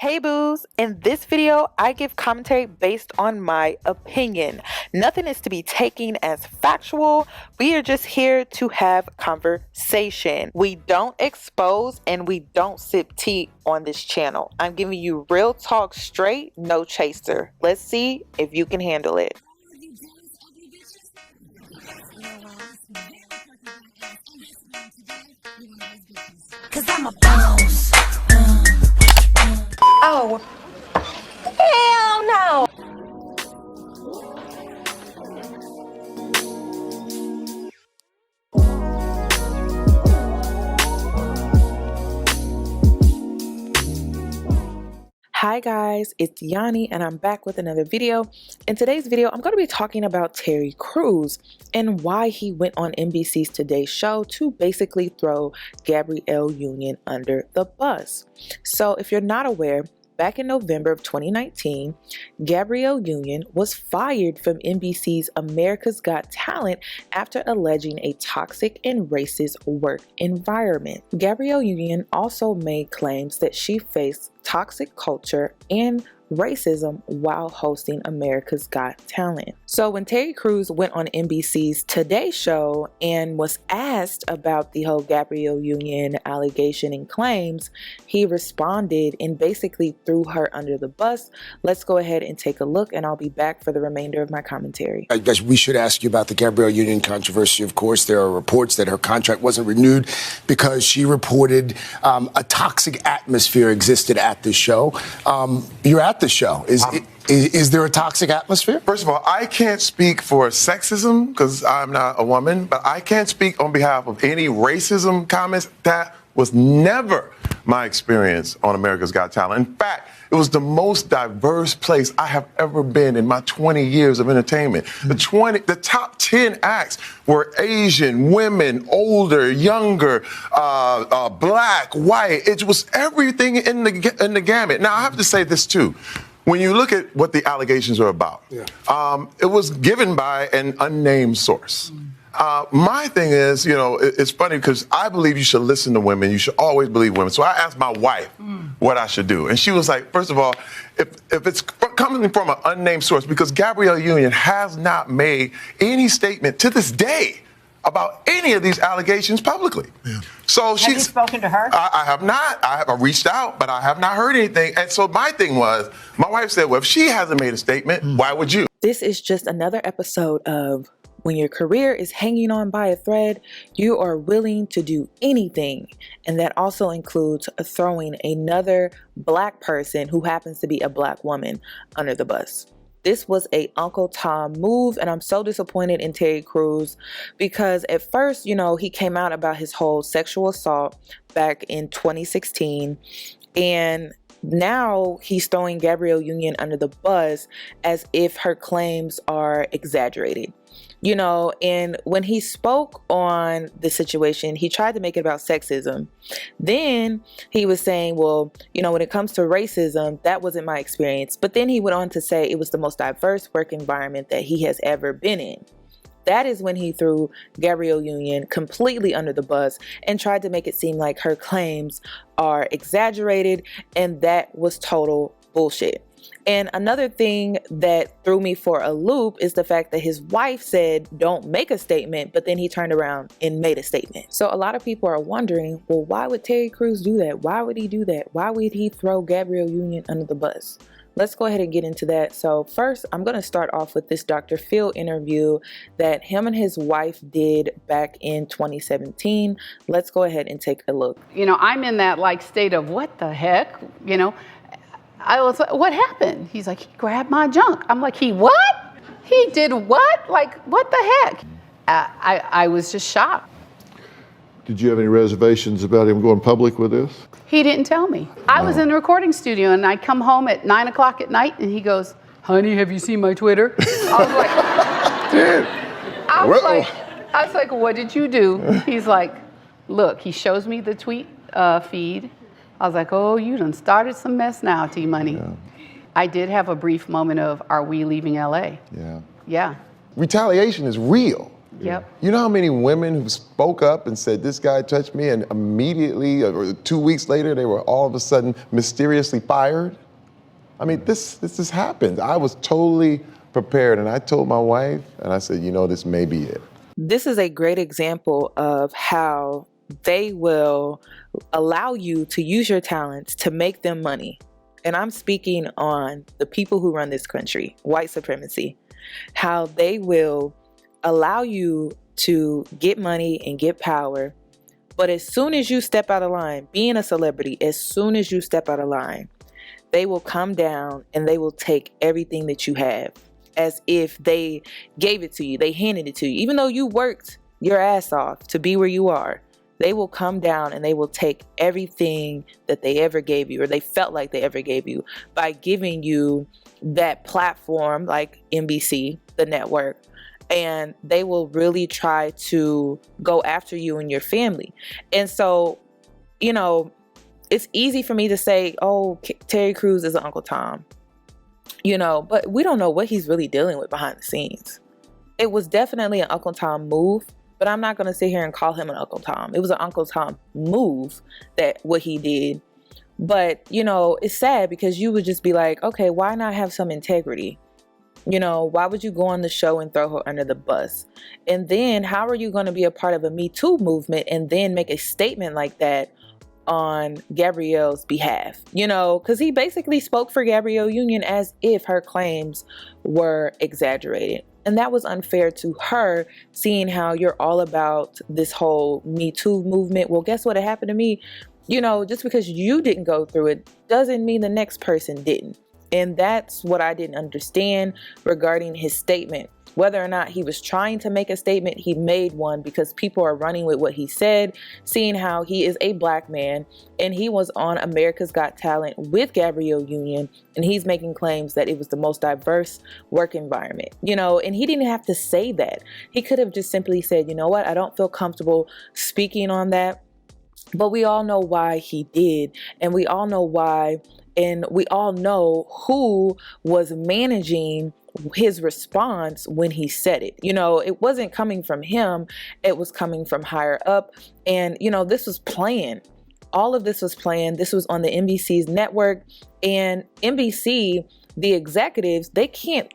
Hey boos, in this video, I give commentary based on my opinion. Nothing is to be taken as factual. We are just here to have conversation. We don't expose and we don't sip tea on this channel. I'm giving you real talk straight, no chaser. Let's see if you can handle it. Cause I'm a boss. Oh, hell no. Hi guys, it's Yanie and I'm back with another video. In today's video, I'm going to be talking about Terry Cruz and why he went on NBC's Today Show to basically throw Gabrielle Union under the bus. So if you're not aware, back in November of 2019, Gabrielle Union was fired from NBC's America's Got Talent after alleging a toxic and racist work environment. Gabrielle Union also made claims that she faced toxic culture and racism while hosting America's Got Talent. So when Terry Cruz went on NBC's Today Show and was asked about the whole Gabrielle Union allegation and claims, he responded and basically threw her under the bus. Let's go ahead and take a look and I'll be back for the remainder of my commentary. I guess we should ask you about the Gabrielle Union controversy. Of course, there are reports that her contract wasn't renewed because she reported a toxic atmosphere existed at the show. You're at the show. Is there a toxic atmosphere? First of all, I can't speak for sexism because I'm not a woman, but I can't speak on behalf of any racism comments. That was never my experience on America's Got Talent. In fact, it was the most diverse place I have ever been in my 20 years of entertainment. The top 10 acts were Asian, women, older, younger, black, white. It was everything in the gamut. Now, I have to say this too. When you look at what the allegations are about, it was given by an unnamed source. My thing is, it's funny because I believe you should listen to women. You should always believe women. So I asked my wife what I should do. And she was like, first of all, if it's coming from an unnamed source, because Gabrielle Union has not made any statement to this day about any of these allegations publicly. Yeah. So have you spoken to her? I have not. I have reached out, but I have not heard anything. And so my thing was, my wife said, well, if she hasn't made a statement, why would you? This is just another episode of when your career is hanging on by a thread, you are willing to do anything. And that also includes throwing another black person who happens to be a black woman under the bus. This was a Uncle Tom move, and I'm so disappointed in Terry Cruz because at first, he came out about his whole sexual assault back in 2016, and now he's throwing Gabrielle Union under the bus as if her claims are exaggerated. And when he spoke on the situation, he tried to make it about sexism. Then he was saying, well, when it comes to racism, that wasn't my experience. But then he went on to say it was the most diverse work environment that he has ever been in. That is when he threw Gabrielle Union completely under the bus and tried to make it seem like her claims are exaggerated, and that was total bullshit. And another thing that threw me for a loop is the fact that his wife said, don't make a statement, but then he turned around and made a statement. So a lot of people are wondering, well, why would Terry Cruz do that? Why would he do that? Why would he throw Gabrielle Union under the bus? Let's go ahead and get into that. So first, I'm going to start off with this Dr. Phil interview that him and his wife did back in 2017. Let's go ahead and take a look. I'm in that state of what the heck, I was like, what happened? He's like, he grabbed my junk. I'm like, he what? He did what? What the heck? I was just shocked. Did you have any reservations about him going public with this? He didn't tell me. I was in the recording studio and I come home at 9 o'clock at night and he goes, honey, have you seen my Twitter? I was like, Dude. I was like, what did you do? He's like, look, he shows me the tweet feed. I was like, oh, you done started some mess now, T-Money. Yeah. I did have a brief moment of, are we leaving LA? Yeah. Yeah. Retaliation is real. Yep. You know how many women who spoke up and said, this guy touched me, and immediately, or 2 weeks later, they were all of a sudden mysteriously fired? I mean, this has happened. I was totally prepared, and I told my wife, and I said, this may be it. This is a great example of how they will allow you to use your talents to make them money. And I'm speaking on the people who run this country, white supremacy, how they will allow you to get money and get power. But as soon as you step out of line, being a celebrity, as soon as you step out of line, they will come down and they will take everything that you have as if they gave it to you. They handed it to you. Even though you worked your ass off to be where you are, they will come down and they will take everything that they ever gave you, or they felt like they ever gave you, by giving you that platform like NBC, the network, and they will really try to go after you and your family. And so, it's easy for me to say, oh, Terry Cruz is an Uncle Tom, but we don't know what he's really dealing with behind the scenes. It was definitely an Uncle Tom move, but I'm not going to sit here and call him an Uncle Tom. It was an Uncle Tom move, that what he did. But, it's sad because you would just be like, okay, why not have some integrity? Why would you go on the show and throw her under the bus? And then how are you going to be a part of a Me Too movement and then make a statement like that on Gabrielle's behalf? Because he basically spoke for Gabrielle Union as if her claims were exaggerated. And that was unfair to her, seeing how you're all about this whole Me Too movement. Well, guess what? It happened to me. Just because you didn't go through it doesn't mean the next person didn't. And that's what I didn't understand regarding his statement. Whether or not he was trying to make a statement, he made one because people are running with what he said, seeing how he is a black man and he was on America's Got Talent with Gabrielle Union, and he's making claims that it was the most diverse work environment, and he didn't have to say that. He could have just simply said, you know what, I don't feel comfortable speaking on that. But we all know why he did, and we all know why, and we all know who was managing his response when he said it. It wasn't coming from him, it was coming from higher up. And this was planned. All of this was planned. This was on the NBC's network, and NBC, the executives, they can't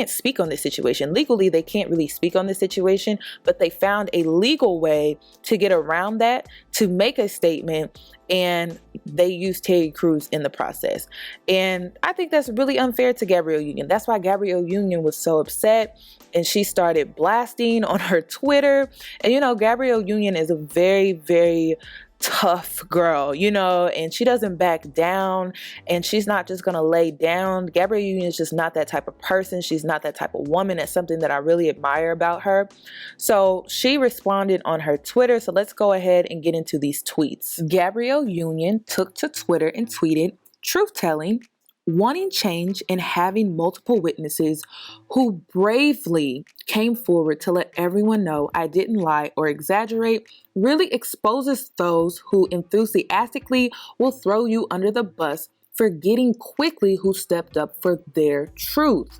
speak on this situation. Legally, they can't really speak on this situation, but they found a legal way to get around that, to make a statement, and they used Terry Cruz in the process. And I think that's really unfair to Gabrielle Union. That's why Gabrielle Union was so upset, and she started blasting on her Twitter. And Gabrielle Union is a very, very tough girl, and she doesn't back down, and she's not just gonna lay down. Gabrielle Union is just not that type of person. She's not that type of woman. That's something that I really admire about her. So she responded on her Twitter. So let's go ahead and get into these tweets. Gabrielle Union took to Twitter and tweeted, "Truth-telling, wanting change and having multiple witnesses who bravely came forward to let everyone know I didn't lie or exaggerate really exposes those who enthusiastically will throw you under the bus, forgetting quickly who stepped up for their truth."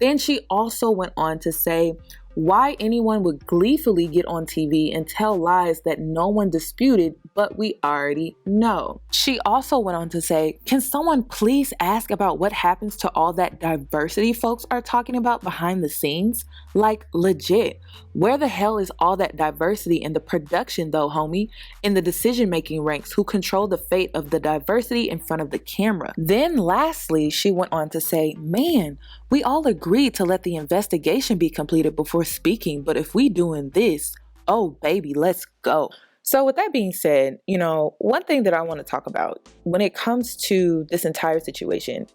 Then she also went on to say, why anyone would gleefully get on TV and tell lies that no one disputed, but we already know. She also went on to say, can someone please ask about what happens to all that diversity folks are talking about behind the scenes? Like, legit, where the hell is all that diversity in the production though, homie? In the decision-making ranks who control the fate of the diversity in front of the camera? Then lastly, she went on to say, man, we all agreed to let the investigation be completed before speaking, but if we doing this, oh baby, let's go. So with that being said, one thing that I want to talk about when it comes to this entire situation,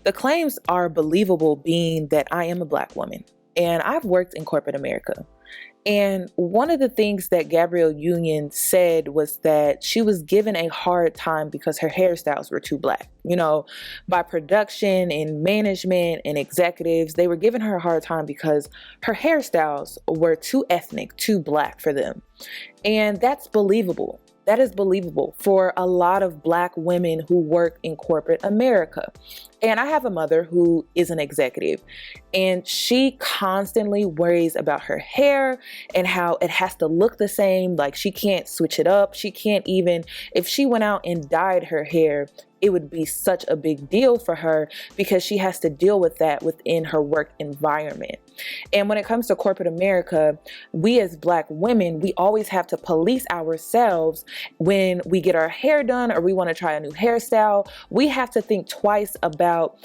the claims are believable, being that I am a black woman and I've worked in corporate America. And one of the things that Gabrielle Union said was that she was given a hard time because her hairstyles were too black. By production and management and executives, they were giving her a hard time because her hairstyles were too ethnic, too black for them. And that's believable. That is believable for a lot of black women who work in corporate America. And I have a mother who is an executive, and she constantly worries about her hair and how it has to look the same. Like, she can't switch it up. She can't even, if she went out and dyed her hair, it would be such a big deal for her because she has to deal with that within her work environment. And when it comes to corporate America, we as Black women, we always have to police ourselves when we get our hair done or we want to try a new hairstyle. We have to think twice about,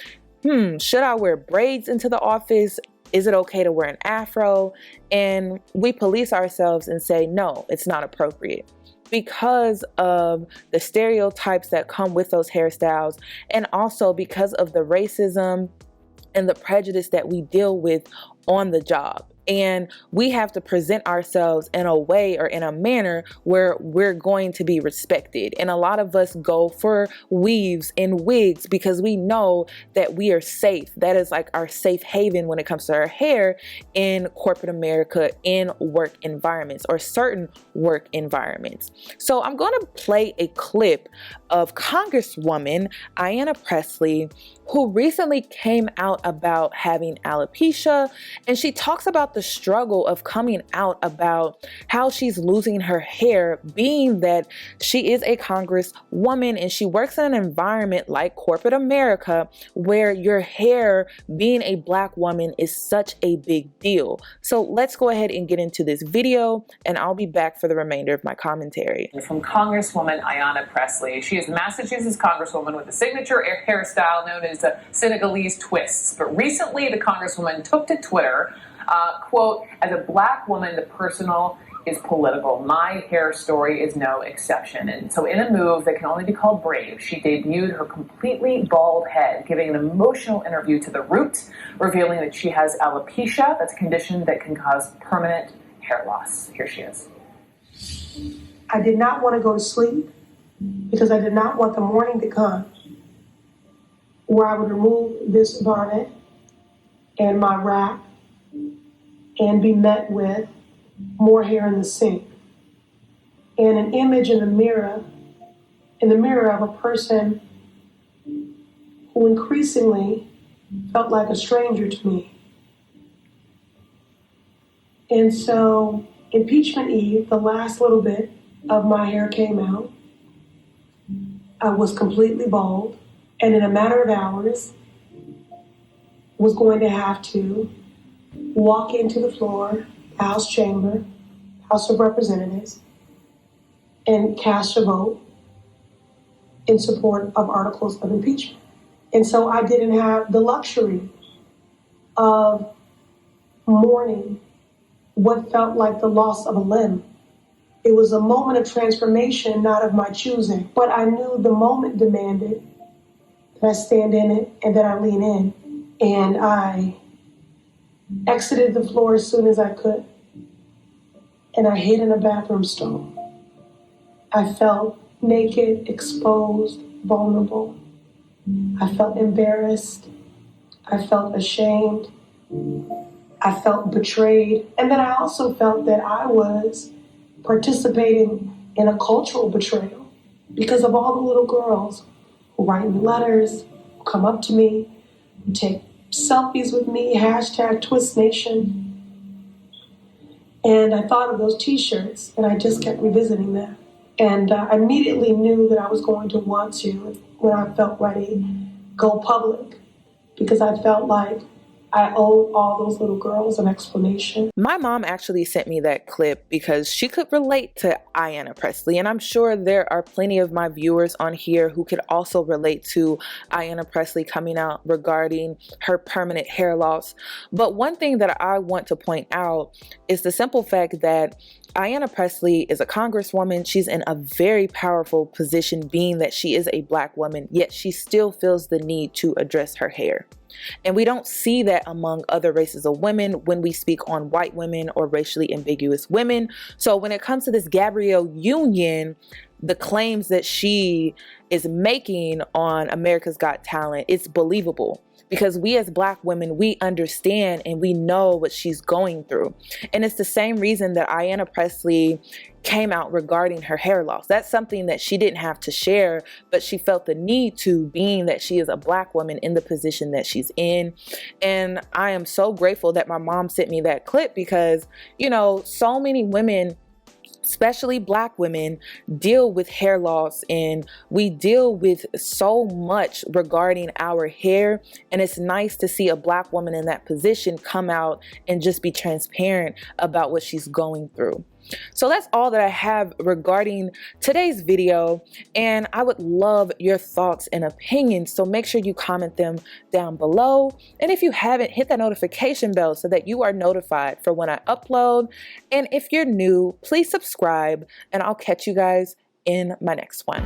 should I wear braids into the office? Is it okay to wear an afro? And we police ourselves and say, no, it's not appropriate, because of the stereotypes that come with those hairstyles, and also because of the racism and the prejudice that we deal with on the job. And we have to present ourselves in a way or in a manner where we're going to be respected. And a lot of us go for weaves and wigs because we know that we are safe. That is like our safe haven when it comes to our hair in corporate America, in work environments or certain work environments. So I'm going to play a clip of Congresswoman Ayanna Pressley, who recently came out about having alopecia, and she talks about the struggle of coming out about how she's losing her hair, being that she is a congresswoman and she works in an environment like corporate America where your hair, being a Black woman, is such a big deal. So let's go ahead and get into this video, and I'll be back for the remainder of my commentary. From Congresswoman Ayanna Pressley. She is a Massachusetts Congresswoman with a signature hairstyle known as the Senegalese twists. But recently, the Congresswoman took to Twitter, quote, "As a Black woman, the personal is political. My hair story is no exception." And so in a move that can only be called brave, she debuted her completely bald head, giving an emotional interview to The Root, revealing that she has alopecia. That's a condition that can cause permanent hair loss. Here she is. I did not want to go to sleep because I did not want the morning to come where I would remove this bonnet and my wrap and be met with more hair in the sink and an image in the mirror of a person who increasingly felt like a stranger to me. And so impeachment eve, the last little bit of my hair came out. I was completely bald, and in a matter of hours was going to have to walk into the floor, House chamber, House of Representatives, and cast a vote in support of articles of impeachment. And so I didn't have the luxury of mourning what felt like the loss of a limb. It was a moment of transformation, not of my choosing, but I knew the moment demanded that I stand in it and that I lean in. And I exited the floor as soon as I could, and I hid in a bathroom stall. I felt naked, exposed, vulnerable. I felt embarrassed. I felt ashamed. I felt betrayed. And then I also felt that I was participating in a cultural betrayal because of all the little girls who write me letters, who come up to me, who take selfies with me, #TwistNation. And I thought of those t-shirts and I just kept revisiting them. And I immediately knew that I was going to want to, when I felt ready, go public, because I felt like I owed all those little girls an explanation. My mom actually sent me that clip because she could relate to Ayanna Pressley, and I'm sure there are plenty of my viewers on here who could also relate to Ayanna Pressley coming out regarding her permanent hair loss. But one thing that I want to point out is the simple fact that Ayanna Pressley is a congresswoman. She's in a very powerful position, being that she is a Black woman, yet she still feels the need to address her hair. And we don't see that among other races of women when we speak on white women or racially ambiguous women. So when it comes to this Gabrielle Union, the claims that she is making on America's Got Talent, it's believable. because we as Black women, we understand and we know what she's going through. And it's the same reason that Ayanna Pressley came out regarding her hair loss. That's something that she didn't have to share, but she felt the need to, being that she is a Black woman in the position that she's in. And I am so grateful that my mom sent me that clip, because, you know, so many women, especially Black women, deal with hair loss, and we deal with so much regarding our hair. And it's nice to see a Black woman in that position come out and just be transparent about what she's going through. So that's all that I have regarding today's video, and I would love your thoughts and opinions, so make sure you comment them down below. And if you haven't, hit that notification bell so that you are notified for when I upload. And if you're new, please subscribe, and I'll catch you guys in my next one.